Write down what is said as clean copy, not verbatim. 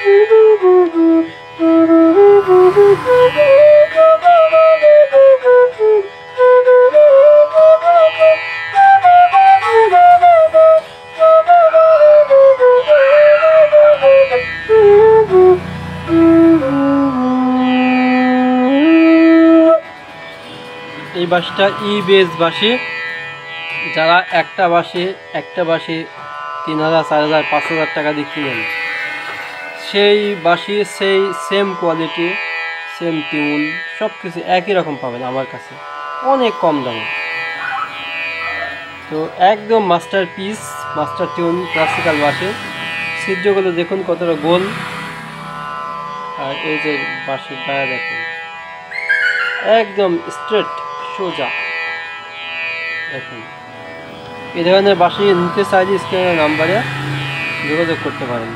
এই বাঁশিটা ই-বেস বাঁশি, যারা একটা বাঁশি 3000, 4000, 5000 টাকা দিয়ে কিনেন, সেই বাঁশি সেই সেম কোয়ালিটি, সেম টিউন, সব কিছু একই রকম পাবেন আমার কাছে অনেক কম দামে। তো একদম master piece, master tune classical বাঁশি। ছিদ্রগুলো দেখুন কতটা গোল, আর এই যে বাঁশির গায়ে দেখুন একদম স্ট্রেট সোজা। দেখুন এই ধরনের বাঁশি নিতে চাইলে স্ক্রিনের নাম্বারে যোগাযোগ করতে পারেন।